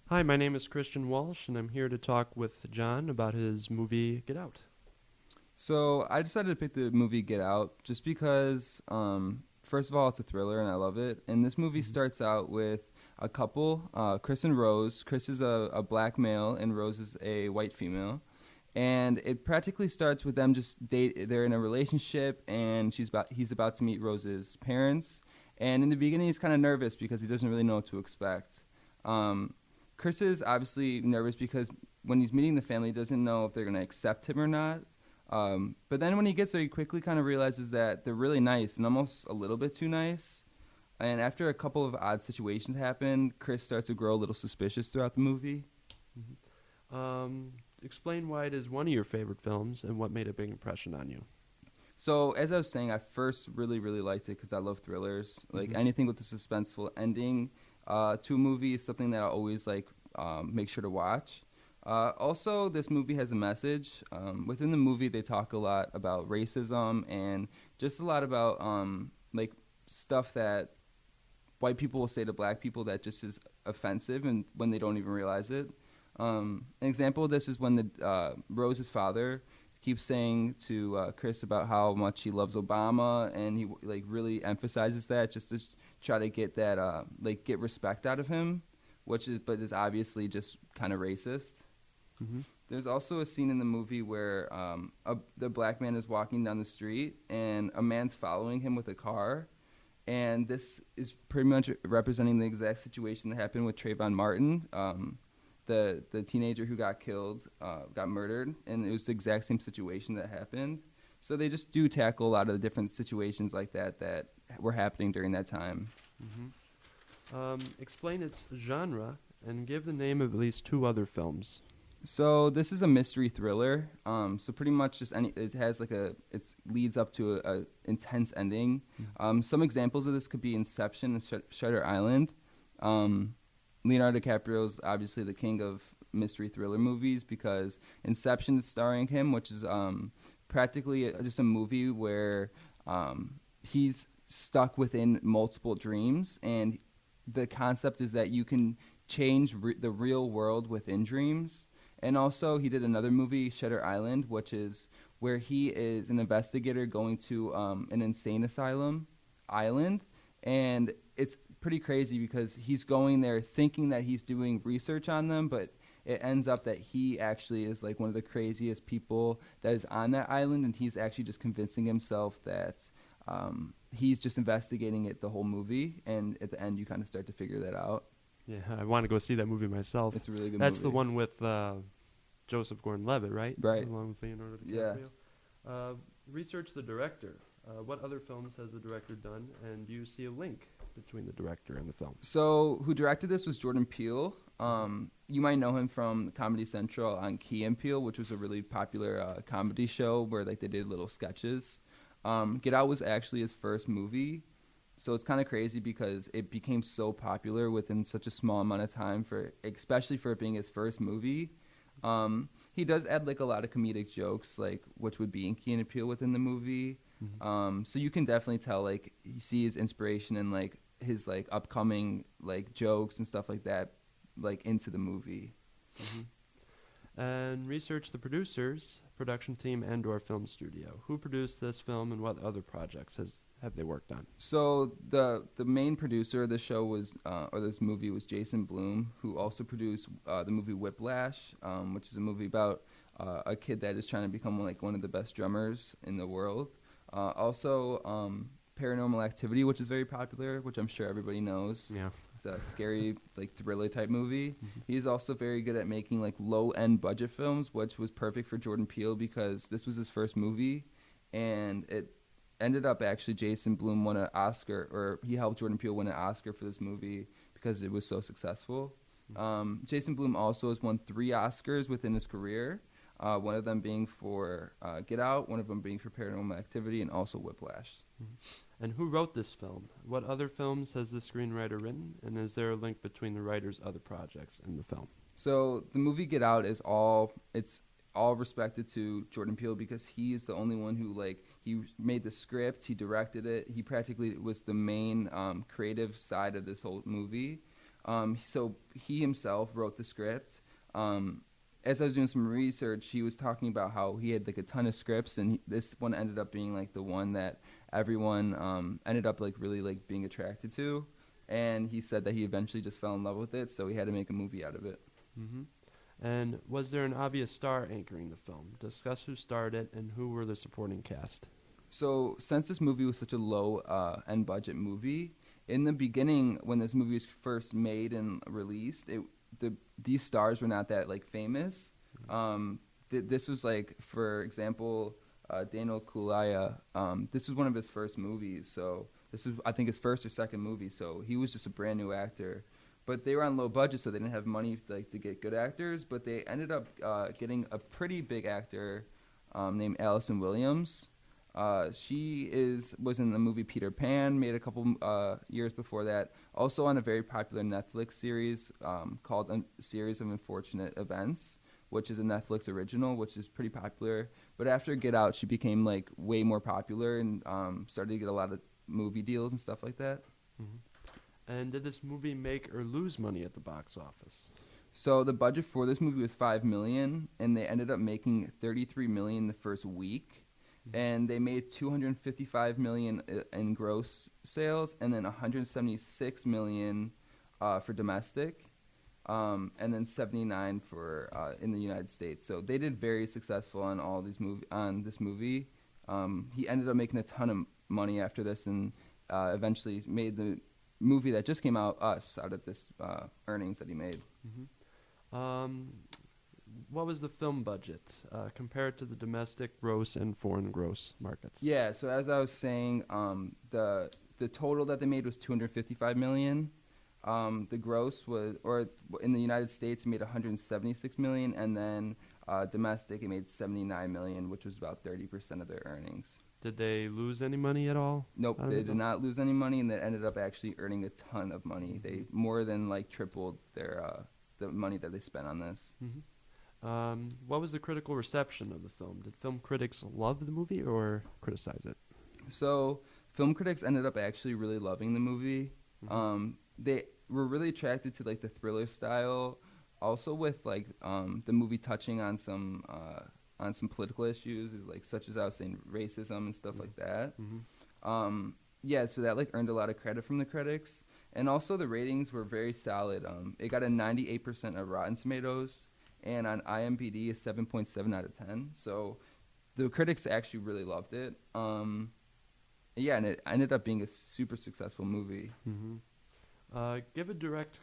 Hi, my name is Christian Walsh, and I'm here to talk with John about his movie Get Out. So I decided to pick the movie Get Out just because, first of all, it's a thriller and I love it. And this movie hmm starts out with a couple, Chris and Rose. Chris is a black male and Rose is a white female. And it practically starts with them just date. They're in a relationship, and he's about to meet Rose's parents. And in the beginning, he's kind of nervous because he doesn't really know what to expect. Um, Chris is obviously nervous because when he's meeting the family, he doesn't know if they're going to accept him or not. But then when he gets there, he quickly kind of realizes that they're really nice and almost a little bit too nice. And after a couple of odd situations happen, Chris starts to grow a little suspicious throughout the movie. Explain why it is one of your favorite films and what made a big impression on you. So as I was saying, I first really liked it because I love thrillers. Like hmm anything with a suspenseful ending to a movie is something that I always make sure to watch. Also, this movie has a message. Within the movie, they talk a lot about racism and just a lot about like stuff that white people will say to black people that just is offensive and when they don't even realize it. An example of this is when the Rose's father keeps saying to Chris about how much he loves Obama, and he like really emphasizes that just to try to get that get respect out of him, which is but is obviously just kind of racist. hmm There's also a scene in the movie where the black man is walking down the street and a man's following him with a car, and this is pretty much representing the exact situation that happened with Trayvon Martin, the teenager who got killed, got murdered, and it was the exact same situation that happened. So they just do tackle a lot of the different situations like that that were happening during that time. Explain its genre and give the name of at least two other films. So this is a mystery thriller. So pretty much just it has it leads up to a intense ending. Some examples of this could be Inception and Shutter Island. Um, Leonardo DiCaprio is obviously the king of mystery thriller movies because Inception is starring him, which is practically just a movie where he's stuck within multiple dreams, and the concept is that you can change the real world within dreams. And also, he did another movie, Shutter Island, which is where he is an investigator going to an insane asylum island, and it's pretty crazy because he's going there thinking that he's doing research on them, but it ends up that he actually is like one of the craziest people that is on that island, and he's actually just convincing himself that he's just investigating it the whole movie, and at the end you kind of start to figure that out. Yeah, I want to go see that movie myself. It's a really good That's the movie. one with Joseph Gordon-Levitt, right? Right. Along with Leonardo Yeah. DiCaprio. Research the director. What other films has the director done, and do you see a link between the director and the film? So, who directed this was Jordan Peele. You might know him from Comedy Central on Key and Peele, which was a really popular comedy show where like they did little sketches. Get Out was actually his first movie, so it's kind of crazy because it became so popular within such a small amount of time for, especially for it being his first movie. He does add like a lot of comedic jokes, like which would be in Key and Peele within the movie. hmm So you can definitely tell like he sees inspiration in like his like upcoming like jokes and stuff like that like into the movie. hmm And research the producers, production team, and/or film studio. Who produced this film, and what other projects have they worked on? So the main producer of the show was or this movie was Jason Blum, who also produced the movie Whiplash, which is a movie about a kid that is trying to become like one of the best drummers in the world. Also, Paranormal Activity, which is very popular, which I'm sure everybody knows. Yeah. It's a scary like thriller type movie. hmm He's also very good at making like low end budget films, which was perfect for Jordan Peele because this was his first movie, and it ended up actually Jason Blum won an Oscar, or he helped Jordan Peele win an Oscar for this movie because it was so successful. Jason Blum also has won 3 Oscars within his career. One of them being for Get Out, one of them being for Paranormal Activity, and also Whiplash. hmm And who wrote this film? What other films has the screenwriter written? And is there a link between the writer's other projects and the film? So the movie Get Out is it's all respected to Jordan Peele because he is the only one who like he made the script, he directed it, he practically was the main creative side of this whole movie. So he himself wrote the script. As I was doing some research, he was talking about how he had like a ton of scripts, and this one ended up being like the one that everyone ended up like really like being attracted to. And he said that he eventually just fell in love with it, so he had to make a movie out of it. Mm-hmm. And was there an obvious star anchoring the film? Discuss who starred it and who were the supporting cast. So since this movie was such a low end budget movie, in the beginning when this movie was first made and released, these stars were not that like famous. This was like, for example, Daniel Kaluuya. This was one of his first movies, so this was, I think, his first or second movie. So he was just a brand new actor, but they were on low budget, so they didn't have money like to get good actors. But they ended up getting a pretty big actor named Allison Williams. She was in the movie Peter Pan, made a couple years before that. Also on a very popular Netflix series called A Series of Unfortunate Events, which is a Netflix original, which is pretty popular. But after Get Out, she became like way more popular and started to get a lot of movie deals and stuff like that. Mm-hmm. And did this movie make or lose money at the box office? So the budget for this movie was $5 million, and they ended up making $33 million the first week. And they made $255 million in gross sales, and then $176 million for domestic, and then $79 for in the United States. So they did very successful on this movie. He ended up making a ton of money after this, and eventually made the movie that just came out, Us, out of this earnings that he made. Mm-hmm. What was the film budget compared to the domestic gross and foreign gross markets? Yeah, so as I was saying, the total that they made was $255 million. The gross was, or in the United States, it made $176 million, and then domestic, it made $79 million, which was about 30% of their earnings. Did they lose any money at all? Nope, they did not lose any money, and they ended up actually earning a ton of money. They more than like tripled their the money that they spent on this. Mm-hmm. What was the critical reception of the film? Did film critics love the movie or criticize it? So film critics ended up actually really loving the movie. Mm-hmm. They were really attracted to like the thriller style, also with like the movie touching on some political issues, such as I was saying, racism and stuff like that. Mm-hmm. Yeah, so that like earned a lot of credit from the critics, and also the ratings were very solid. It got a 98% of Rotten Tomatoes, and on IMDb a 7.7 out of 10. So the critics actually really loved it. Yeah, and it ended up being a super successful movie. Mm-hmm. Give a direct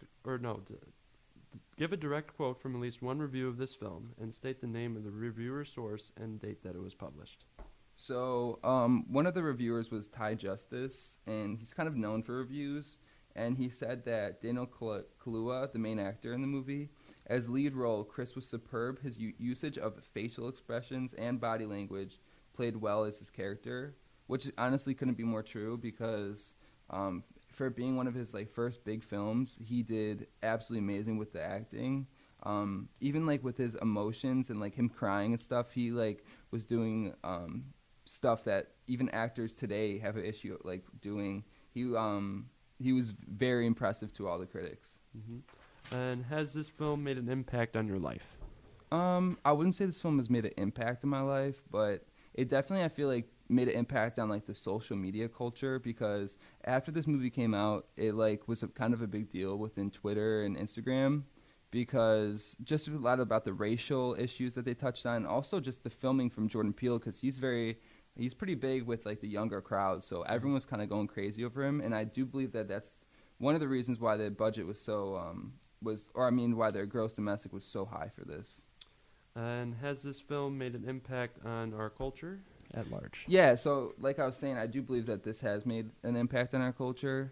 quote from at least one review of this film, and state the name of the reviewer source and date that it was published. So one of the reviewers was Ty Justice, and he's kind of known for reviews. And he said that Daniel Kaluuya, the main actor in the movie, as lead role, Chris was superb. His usage of facial expressions and body language played well as his character, which honestly couldn't be more true, because for being one of his like first big films, he did absolutely amazing with the acting. Even like with his emotions and like him crying and stuff, he like was doing stuff that even actors today have an issue like doing. He was very impressive to all the critics. Mm-hmm. And has this film made an impact on your life? I wouldn't say this film has made an impact in my life, but it definitely, I feel like, made an impact on like the social media culture, because after this movie came out, it like was kind of a big deal within Twitter and Instagram, because just a lot about the racial issues that they touched on, also just the filming from Jordan Peele, because he's pretty big with like the younger crowd, so everyone was kind of going crazy over him. And I do believe that that's one of the reasons why the budget was so why their gross domestic was so high for this. And has this film made an impact on our culture at large? Yeah, so like I was saying, I do believe that this has made an impact on our culture.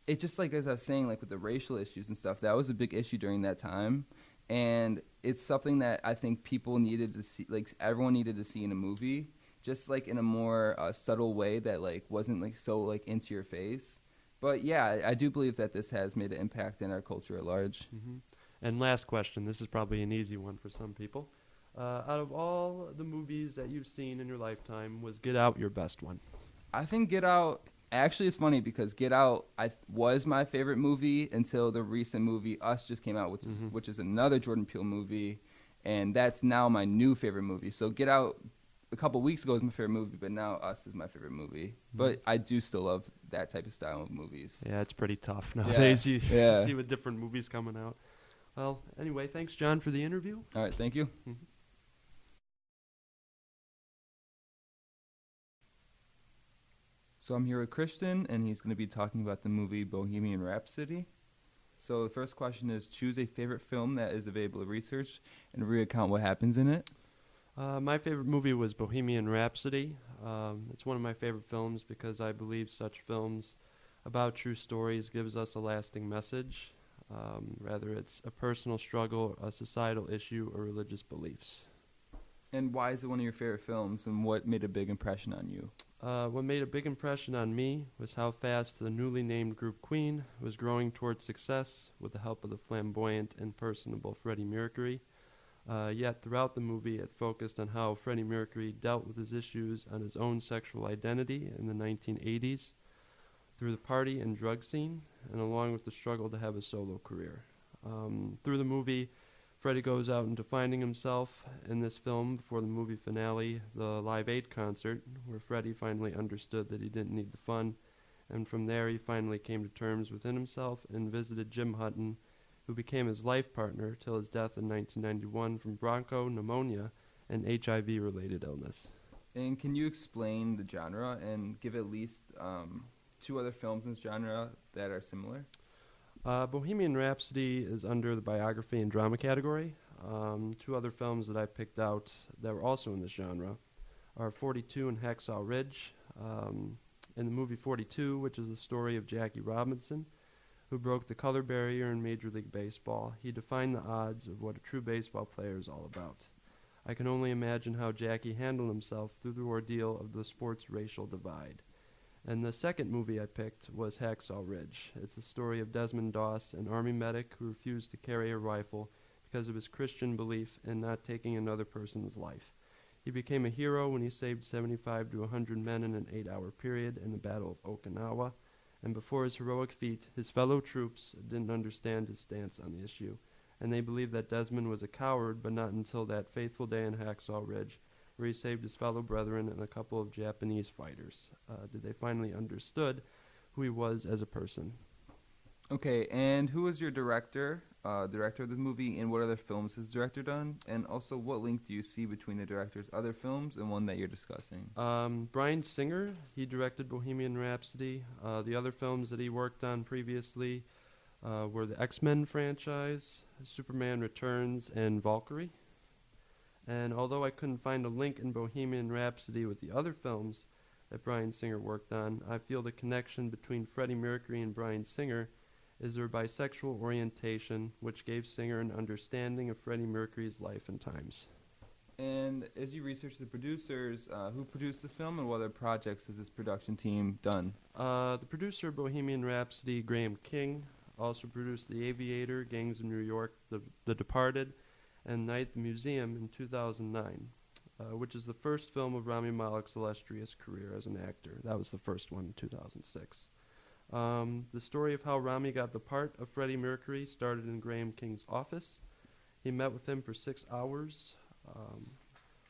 It just, like as I was saying, like with the racial issues and stuff, that was a big issue during that time. And it's something that I think people needed to see, like everyone needed to see in a movie, just like in a more subtle way that like wasn't like so like into your face. But yeah, I do believe that this has made an impact in our culture at large. Mm-hmm. And last question, this is probably an easy one for some people. Out of all the movies that you've seen in your lifetime, was Get Out your best one? I think Get Out Actually, it's funny because Get Out was my favorite movie until the recent movie Us just came out, which is another Jordan Peele movie, and that's now my new favorite movie. So Get Out a couple weeks ago was my favorite movie, but now Us is my favorite movie. But I do still love that type of style of movies. Yeah, it's pretty tough nowadays. You Yeah. see with different movies coming out. Well, anyway, thanks, John, for the interview. All right, thank you. So I'm here with Christian, and he's going to be talking about the movie Bohemian Rhapsody. So the first question is, choose a favorite film that is available to research and recount what happens in it. My favorite movie was Bohemian Rhapsody. It's one of my favorite films because I believe such films about true stories gives us a lasting message, whether it's a personal struggle, a societal issue, or religious beliefs. And why is it one of your favorite films, and what made a big impression on you? What made a big impression on me was how fast the newly named group Queen was growing towards success with the help of the flamboyant and personable Freddie Mercury. Yet throughout the movie it focused on how Freddie Mercury dealt with his issues on his own sexual identity in the 1980s through the party and drug scene, and along with the struggle to have a solo career. Through the movie, Freddie goes out into finding himself in this film before the movie finale, the Live Aid concert, where Freddie finally understood that he didn't need the fun, and from there he finally came to terms within himself and visited Jim Hutton, who became his life partner till his death in 1991 from bronchopneumonia and HIV-related illness. And can you explain the genre and give at least two other films in this genre that are similar? Bohemian Rhapsody is under the biography and drama category. Two other films that I picked out that were also in this genre are 42 and Hacksaw Ridge. In the movie 42, which is the story of Jackie Robinson, who broke the color barrier in Major League Baseball, he defined the odds of what a true baseball player is all about. I can only imagine how Jackie handled himself through the ordeal of the sport's racial divide. And the second movie I picked was Hacksaw Ridge. It's the story of Desmond Doss, an Army medic who refused to carry a rifle because of his Christian belief in not taking another person's life. He became a hero when he saved 75 to 100 men in an 8-hour period in the Battle of Okinawa. And before his heroic feat, his fellow troops didn't understand his stance on the issue, and they believed that Desmond was a coward, but not until that fateful day in Hacksaw Ridge, where he saved his fellow brethren and a couple of Japanese fighters. Did they finally understood who he was as a person. Okay, and who is your director of the movie, and what other films has the director done? And also, what link do you see between the director's other films and one that you're discussing? Bryan Singer, he directed Bohemian Rhapsody. The other films that he worked on previously were the X-Men franchise, Superman Returns, and Valkyrie. And although I couldn't find a link in Bohemian Rhapsody with the other films that Bryan Singer worked on, I feel the connection between Freddie Mercury and Bryan Singer is their bisexual orientation, which gave Singer an understanding of Freddie Mercury's life and times. And as you research the producers, who produced this film and what other projects has this production team done? The producer of Bohemian Rhapsody, Graham King, also produced The Aviator, Gangs of New York, The Departed, and Night at the Museum in 2009, which is the first film of Rami Malek's illustrious career as an actor. That was the first one in 2006. The story of how Rami got the part of Freddie Mercury started in Graham King's office. He met with him for 6 hours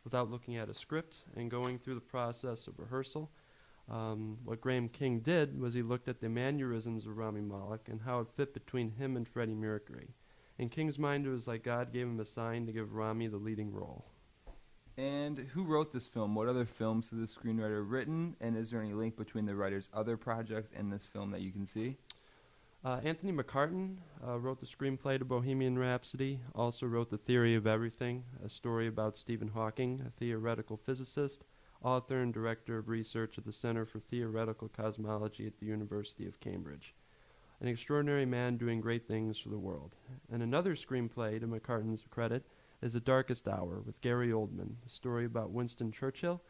without looking at a script and going through the process of rehearsal. What Graham King did was he looked at the mannerisms of Rami Malek and how it fit between him and Freddie Mercury. In King's mind, it was like God gave him a sign to give Rami the leading role. And who wrote this film? What other films has the screenwriter written? And is there any link between the writer's other projects and this film that you can see? Anthony McCartan wrote the screenplay to Bohemian Rhapsody, also wrote The Theory of Everything, a story about Stephen Hawking, a theoretical physicist, author and director of research at the Center for Theoretical Cosmology at the University of Cambridge. An extraordinary man doing great things for the world. And another screenplay to McCartan's credit is The Darkest Hour with Gary Oldman, a story about Winston Churchill,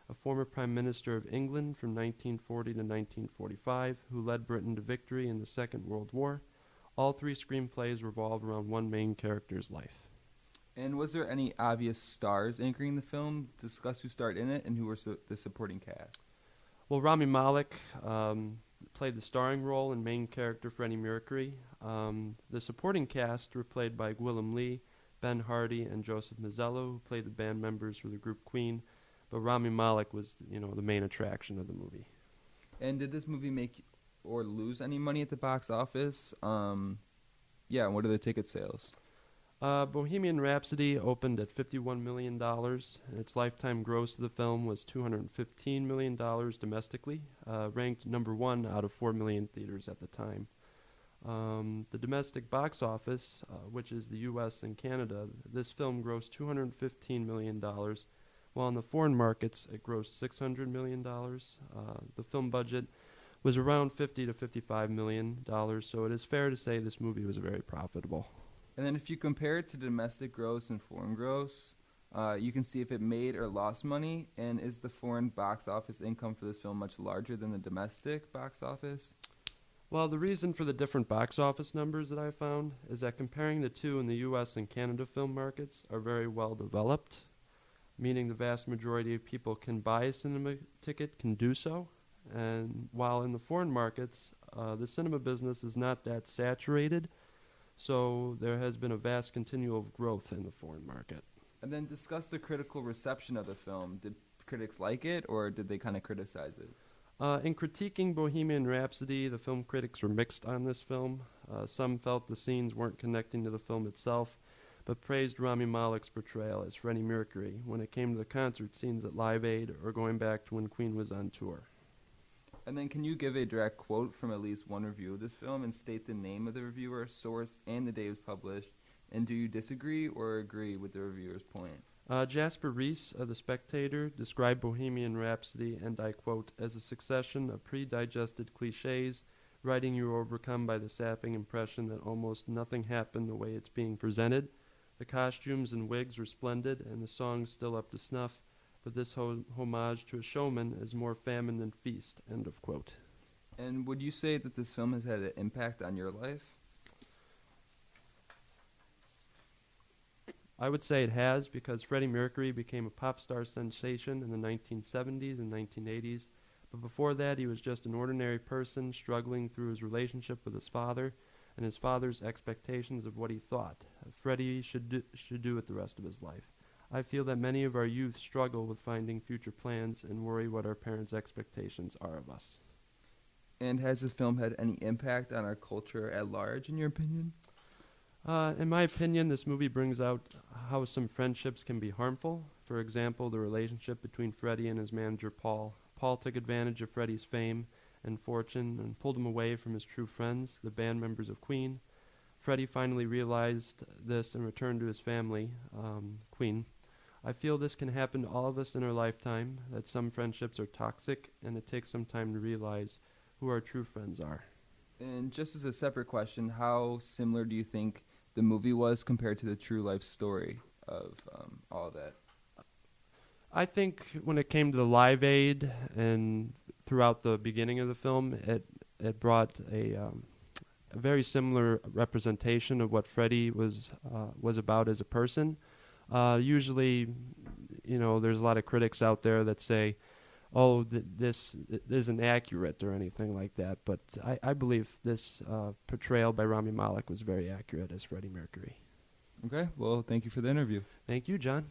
a former Prime Minister of England from 1940 to 1945, who led Britain to victory in the Second World War. All three screenplays revolve around one main character's life. And was there any obvious stars anchoring the film? Discuss who starred in it and who were the supporting cast. Well, Rami Malek played the starring role and main character Freddie Mercury. The supporting cast were played by Gwilym Lee, Ben Hardy, and Joseph Mazzello, who played the band members for the group Queen. But Rami Malek was, the main attraction of the movie. And did this movie make or lose any money at the box office? Yeah, and what are the ticket sales? Bohemian Rhapsody opened at $51 million, and its lifetime gross of the film was $215 million domestically, ranked number 1 out of 4 million theaters at the time. The domestic box office, which is the U.S. and Canada, this film grossed $215 million, while in the foreign markets it grossed $600 million. The film budget was around $50 to $55 million, so it is fair to say this movie was very profitable. And then if you compare it to domestic gross and foreign gross, you can see if it made or lost money. And is the foreign box office income for this film much larger than the domestic box office? Well, the reason for the different box office numbers that I found is that comparing the two in the U.S. and Canada film markets are very well developed, meaning the vast majority of people can buy a cinema ticket, can do so. And while in the foreign markets, the cinema business is not that saturated, so there has been a vast continual growth in the foreign market. And then discuss the critical reception of the film. Did critics like it, or did they kind of criticize it? In critiquing Bohemian Rhapsody, the film critics were mixed on this film. Some felt the scenes weren't connecting to the film itself, but praised Rami Malek's portrayal as Freddie Mercury when it came to the concert scenes at Live Aid or going back to when Queen was on tour. And then can you give a direct quote from at least one review of this film and state the name of the reviewer, source, and the day it was published? And do you disagree or agree with the reviewer's point? Jasper Reese of The Spectator described Bohemian Rhapsody, and I quote, as a succession of pre-digested cliches, writing you are overcome by the sapping impression that almost nothing happened the way it's being presented. The costumes and wigs were splendid, and the songs still up to snuff, but this homage to a showman is more famine than feast, end of quote. And would you say that this film has had an impact on your life? I would say it has, because Freddie Mercury became a pop star sensation in the 1970s and 1980s, but before that he was just an ordinary person struggling through his relationship with his father and his father's expectations of what he thought Freddie should do with the rest of his life. I feel that many of our youth struggle with finding future plans and worry what our parents' expectations are of us. And has this film had any impact on our culture at large, in your opinion? In my opinion, this movie brings out how some friendships can be harmful. For example, the relationship between Freddie and his manager, Paul. Paul took advantage of Freddie's fame and fortune and pulled him away from his true friends, the band members of Queen. Freddie finally realized this and returned to his family, Queen. I feel this can happen to all of us in our lifetime, that some friendships are toxic, and it takes some time to realize who our true friends are. And just as a separate question, how similar do you think the movie was compared to the true life story of all of that? I think when it came to the Live Aid and throughout the beginning of the film, it brought a very similar representation of what Freddie was about as a person. Usually, there's a lot of critics out there that say, oh, this isn't accurate or anything like that. But I believe this portrayal by Rami Malek was very accurate as Freddie Mercury. Okay, well, thank you for the interview. Thank you, John.